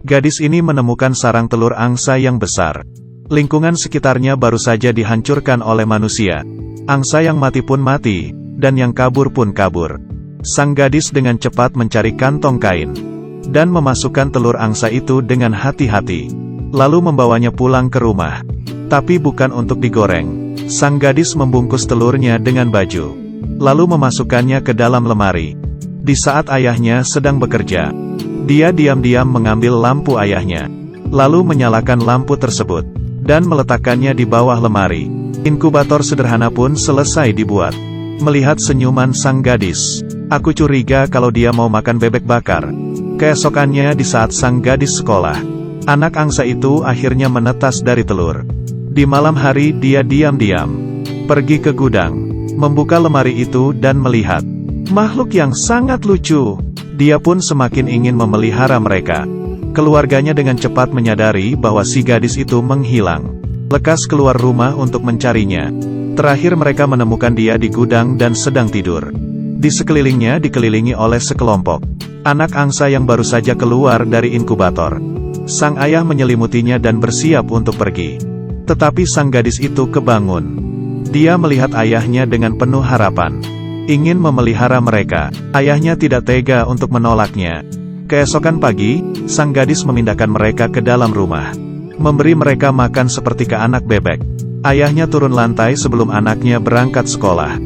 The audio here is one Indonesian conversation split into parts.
Gadis ini menemukan sarang telur angsa yang besar. Lingkungan sekitarnya baru saja dihancurkan oleh manusia. Angsa yang mati pun mati, dan yang kabur pun kabur. Sang gadis dengan cepat mencari kantong kain, dan memasukkan telur angsa itu dengan hati-hati. Lalu membawanya pulang ke rumah. Tapi bukan untuk digoreng. Sang gadis membungkus telurnya dengan baju, lalu memasukkannya ke dalam lemari. Di saat ayahnya sedang bekerja, dia diam-diam mengambil lampu ayahnya, lalu menyalakan lampu tersebut, dan meletakkannya di bawah lemari. Inkubator sederhana pun selesai dibuat. Melihat senyuman sang gadis, aku curiga kalau dia mau makan bebek bakar. Keesokannya di saat sang gadis sekolah, anak angsa itu akhirnya menetas dari telur. Di malam hari dia diam-diam pergi ke gudang, membuka lemari itu dan melihat makhluk yang sangat lucu. Dia pun semakin ingin memelihara mereka. Keluarganya dengan cepat menyadari bahwa si gadis itu menghilang. Lekas keluar rumah untuk mencarinya. Terakhir mereka menemukan dia di gudang dan sedang tidur. Di sekelilingnya dikelilingi oleh sekelompok anak angsa yang baru saja keluar dari inkubator. Sang ayah menyelimutinya dan bersiap untuk pergi. Tetapi sang gadis itu kebangun. Dia melihat ayahnya dengan penuh harapan, ingin memelihara mereka. Ayahnya tidak tega untuk menolaknya. Keesokan pagi, sang gadis memindahkan mereka ke dalam rumah, memberi mereka makan seperti ke anak bebek. Ayahnya turun lantai sebelum anaknya berangkat sekolah,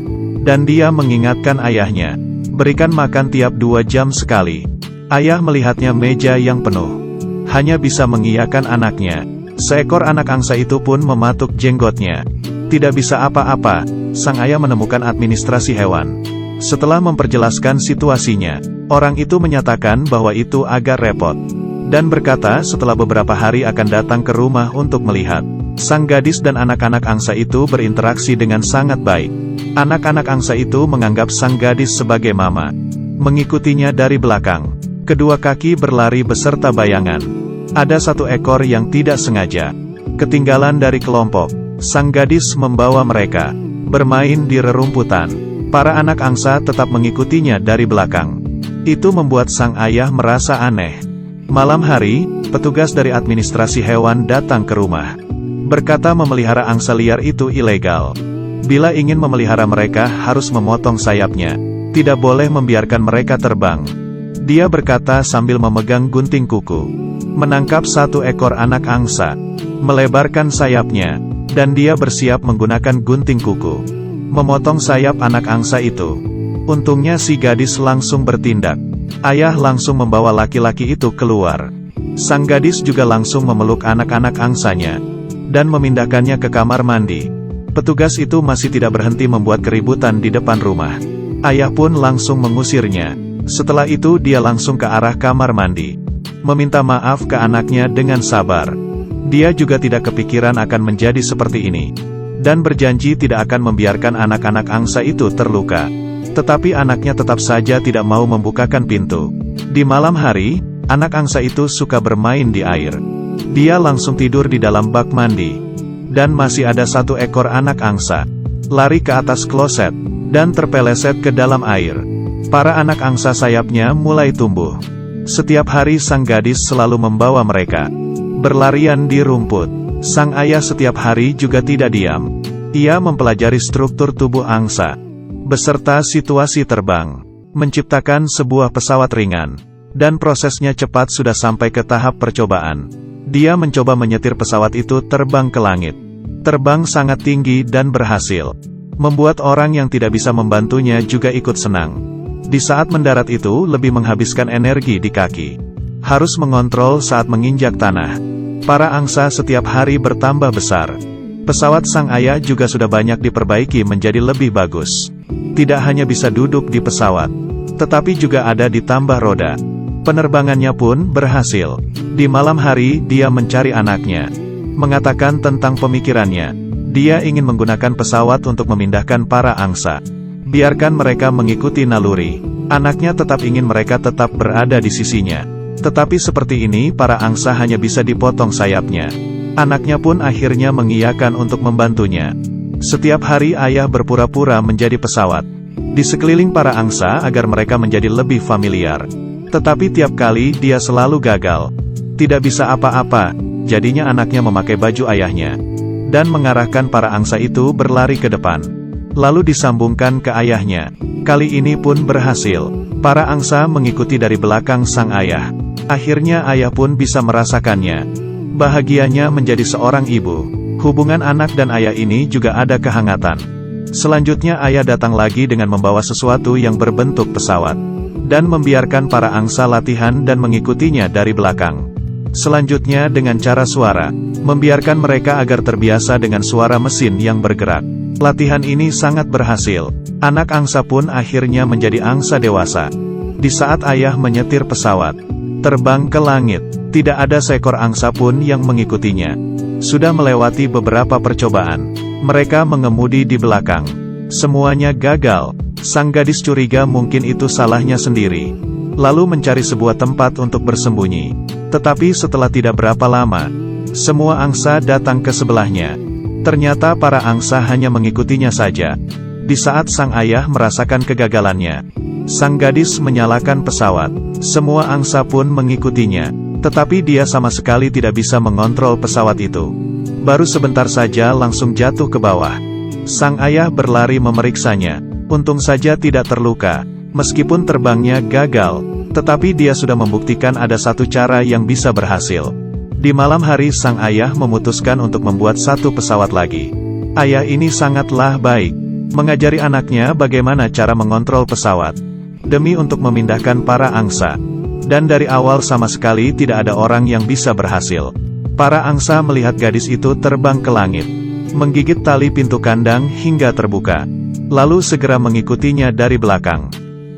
dan dia mengingatkan ayahnya, berikan makan tiap 2 jam sekali. Ayah melihatnya meja yang penuh, hanya bisa mengiyakan anaknya. Seekor anak angsa itu pun mematuk jenggotnya. Tidak bisa apa-apa, sang ayah menemukan administrasi hewan. Setelah memperjelaskan situasinya, orang itu menyatakan bahwa itu agak repot, dan berkata setelah beberapa hari akan datang ke rumah untuk melihat. Sang gadis dan anak-anak angsa itu berinteraksi dengan sangat baik. Anak-anak angsa itu menganggap sang gadis sebagai mama, mengikutinya dari belakang. Kedua kaki berlari beserta bayangan. Ada 1 ekor yang tidak sengaja ketinggalan dari kelompok. Sang gadis membawa mereka bermain di rerumputan. Para anak angsa tetap mengikutinya dari belakang. Itu membuat sang ayah merasa aneh. Malam hari, petugas dari administrasi hewan datang ke rumah. Berkata memelihara angsa liar itu ilegal. Bila ingin memelihara mereka harus memotong sayapnya. Tidak boleh membiarkan mereka terbang. Dia berkata sambil memegang gunting kuku. Menangkap 1 ekor anak angsa, melebarkan sayapnya, dan dia bersiap menggunakan gunting kuku, memotong sayap anak angsa itu. Untungnya si gadis langsung bertindak. Ayah langsung membawa laki-laki itu keluar. Sang gadis juga langsung memeluk anak-anak angsanya, dan memindahkannya ke kamar mandi. Petugas itu masih tidak berhenti membuat keributan di depan rumah. Ayah pun langsung mengusirnya. Setelah itu dia langsung ke arah kamar mandi, meminta maaf ke anaknya dengan sabar. Dia juga tidak kepikiran akan menjadi seperti ini, dan berjanji tidak akan membiarkan anak-anak angsa itu terluka. Tetapi anaknya tetap saja tidak mau membukakan pintu. Di malam hari, anak angsa itu suka bermain di air. Dia langsung tidur di dalam bak mandi. Dan masih ada 1 ekor anak angsa lari ke atas kloset, dan terpeleset ke dalam air. Para anak angsa sayapnya mulai tumbuh. Setiap hari sang gadis selalu membawa mereka berlarian di rumput. Sang ayah setiap hari juga tidak diam. Ia mempelajari struktur tubuh angsa, beserta situasi terbang, menciptakan sebuah pesawat ringan. Dan prosesnya cepat sudah sampai ke tahap percobaan. Dia mencoba menyetir pesawat itu terbang ke langit. Terbang sangat tinggi dan berhasil. Membuat orang yang tidak bisa membantunya juga ikut senang. Di saat mendarat itu lebih menghabiskan energi di kaki. Harus mengontrol saat menginjak tanah. Para angsa setiap hari bertambah besar. Pesawat sang ayah juga sudah banyak diperbaiki menjadi lebih bagus. Tidak hanya bisa duduk di pesawat, tetapi juga ada ditambah roda. Penerbangannya pun berhasil. Di malam hari dia mencari anaknya, mengatakan tentang pemikirannya. Dia ingin menggunakan pesawat untuk memindahkan para angsa. Biarkan mereka mengikuti naluri. Anaknya tetap ingin mereka tetap berada di sisinya. Tetapi seperti ini para angsa hanya bisa dipotong sayapnya. Anaknya pun akhirnya mengiyakan untuk membantunya. Setiap hari ayah berpura-pura menjadi pesawat di sekeliling para angsa agar mereka menjadi lebih familiar. Tetapi tiap kali dia selalu gagal. Tidak bisa apa-apa, jadinya anaknya memakai baju ayahnya. Dan mengarahkan para angsa itu berlari ke depan. Lalu disambungkan ke ayahnya. Kali ini pun berhasil. Para angsa mengikuti dari belakang sang ayah. Akhirnya ayah pun bisa merasakannya. Bahagianya menjadi seorang ibu. Hubungan anak dan ayah ini juga ada kehangatan. Selanjutnya ayah datang lagi dengan membawa sesuatu yang berbentuk pesawat. Dan membiarkan para angsa latihan dan mengikutinya dari belakang. Selanjutnya dengan cara suara, membiarkan mereka agar terbiasa dengan suara mesin yang bergerak. Latihan ini sangat berhasil. Anak angsa pun akhirnya menjadi angsa dewasa. Di saat ayah menyetir pesawat, terbang ke langit, tidak ada seekor angsa pun yang mengikutinya. Sudah melewati beberapa percobaan. Mereka mengemudi di belakang. Semuanya gagal. Sang gadis curiga mungkin itu salahnya sendiri. Lalu mencari sebuah tempat untuk bersembunyi. Tetapi setelah tidak berapa lama, semua angsa datang ke sebelahnya. Ternyata para angsa hanya mengikutinya saja. Di saat sang ayah merasakan kegagalannya, sang gadis menyalakan pesawat. Semua angsa pun mengikutinya. Tetapi dia sama sekali tidak bisa mengontrol pesawat itu. Baru sebentar saja langsung jatuh ke bawah. Sang ayah berlari memeriksanya. Untung saja tidak terluka. Meskipun terbangnya gagal, tetapi dia sudah membuktikan ada satu cara yang bisa berhasil. Di malam hari sang ayah memutuskan untuk membuat satu pesawat lagi. Ayah ini sangatlah baik, mengajari anaknya bagaimana cara mengontrol pesawat, demi untuk memindahkan para angsa. Dan dari awal sama sekali tidak ada orang yang bisa berhasil. Para angsa melihat gadis itu terbang ke langit, menggigit tali pintu kandang hingga terbuka, lalu segera mengikutinya dari belakang.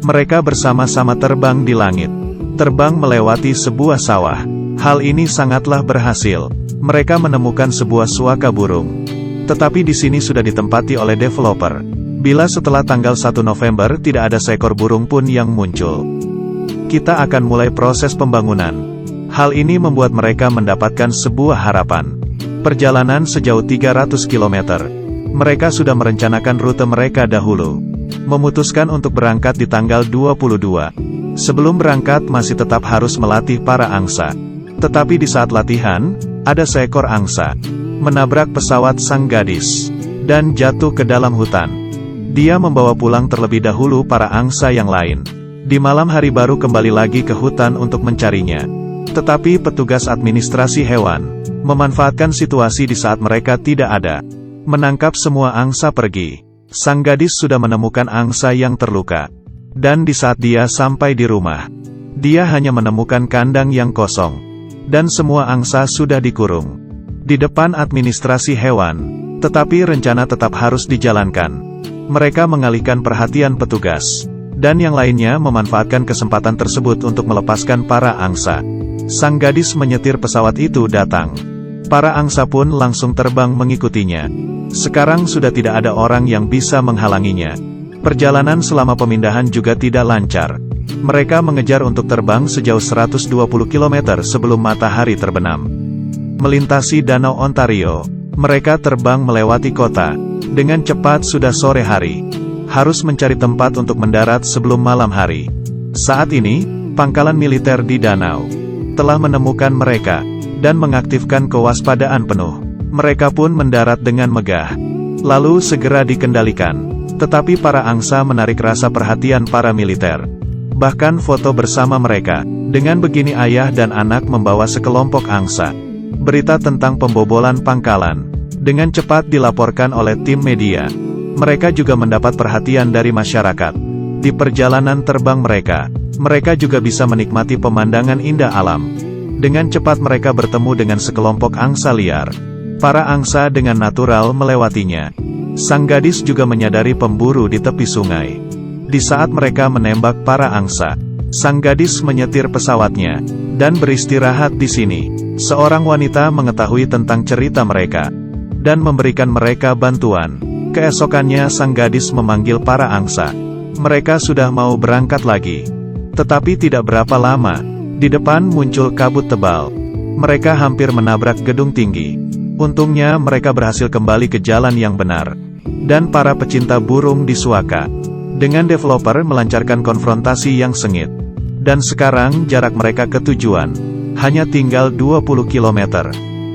Mereka bersama-sama terbang di langit. Terbang melewati sebuah sawah. Hal ini sangatlah berhasil. Mereka menemukan sebuah suaka burung. Tetapi di sini sudah ditempati oleh developer. Bila setelah tanggal 1 November tidak ada seekor burung pun yang muncul, kita akan mulai proses pembangunan. Hal ini membuat mereka mendapatkan sebuah harapan. Perjalanan sejauh 300 km. Mereka sudah merencanakan rute mereka dahulu. Memutuskan untuk berangkat di tanggal 22. Sebelum berangkat masih tetap harus melatih para angsa. Tetapi di saat latihan, ada seekor angsa menabrak pesawat sang gadis dan jatuh ke dalam hutan. Dia membawa pulang terlebih dahulu para angsa yang lain. Di malam hari baru kembali lagi ke hutan untuk mencarinya. Tetapi petugas administrasi hewan memanfaatkan situasi di saat mereka tidak ada. Menangkap semua angsa pergi. Sang gadis sudah menemukan angsa yang terluka. Dan di saat dia sampai di rumah, dia hanya menemukan kandang yang kosong. Dan semua angsa sudah dikurung di depan administrasi hewan. Tetapi rencana tetap harus dijalankan. Mereka mengalihkan perhatian petugas. Dan yang lainnya memanfaatkan kesempatan tersebut untuk melepaskan para angsa. Sang gadis menyetir pesawat itu datang. Para angsa pun langsung terbang mengikutinya. Sekarang sudah tidak ada orang yang bisa menghalanginya. Perjalanan selama pemindahan juga tidak lancar. Mereka mengejar untuk terbang sejauh 120 km sebelum matahari terbenam. Melintasi Danau Ontario, mereka terbang melewati kota. Dengan cepat sudah sore hari. Harus mencari tempat untuk mendarat sebelum malam hari. Saat ini, pangkalan militer di danau telah menemukan mereka dan mengaktifkan kewaspadaan penuh. Mereka pun mendarat dengan megah, lalu segera dikendalikan. Tetapi para angsa menarik rasa perhatian para militer. Bahkan foto bersama mereka. Dengan begini ayah dan anak membawa sekelompok angsa. Berita tentang pembobolan pangkalan dengan cepat dilaporkan oleh tim media. Mereka juga mendapat perhatian dari masyarakat. Di perjalanan terbang mereka, mereka juga bisa menikmati pemandangan indah alam. Dengan cepat mereka bertemu dengan sekelompok angsa liar. Para angsa dengan natural melewatinya. Sang gadis juga menyadari pemburu di tepi sungai. Di saat mereka menembak para angsa, sang gadis menyetir pesawatnya dan beristirahat di sini. Seorang wanita mengetahui tentang cerita mereka dan memberikan mereka bantuan. Keesokannya sang gadis memanggil para angsa. Mereka sudah mau berangkat lagi. Tetapi tidak berapa lama, di depan muncul kabut tebal. Mereka hampir menabrak gedung tinggi. Untungnya mereka berhasil kembali ke jalan yang benar. Dan para pecinta burung disuaka. Dengan developer melancarkan konfrontasi yang sengit. Dan sekarang jarak mereka ke tujuan hanya tinggal 20 km.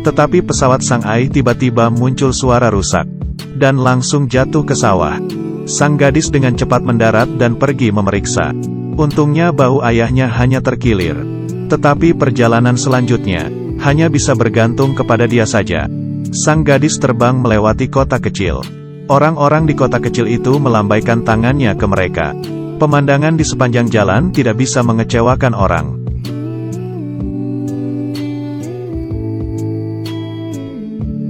Tetapi pesawat Sang Ai tiba-tiba muncul suara rusak, dan langsung jatuh ke sawah. Sang gadis dengan cepat mendarat dan pergi memeriksa. Untungnya bahu ayahnya hanya terkilir. Tetapi perjalanan selanjutnya, hanya bisa bergantung kepada dia saja. Sang gadis terbang melewati kota kecil. Orang-orang di kota kecil itu melambaikan tangannya ke mereka. Pemandangan di sepanjang jalan tidak bisa mengecewakan orang.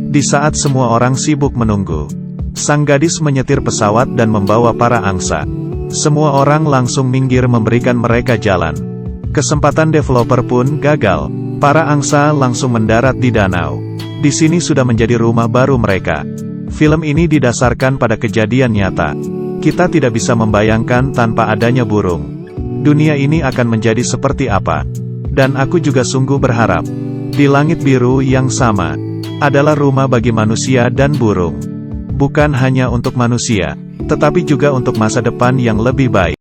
Di saat semua orang sibuk menunggu, sang gadis menyetir pesawat dan membawa para angsa. Semua orang langsung minggir memberikan mereka jalan. Kesempatan developer pun gagal. Para angsa langsung mendarat di danau. Di sini sudah menjadi rumah baru mereka. Film ini didasarkan pada kejadian nyata. Kita tidak bisa membayangkan tanpa adanya burung. Dunia ini akan menjadi seperti apa. Dan aku juga sungguh berharap, di langit biru yang sama, adalah rumah bagi manusia dan burung. Bukan hanya untuk manusia, tetapi juga untuk masa depan yang lebih baik.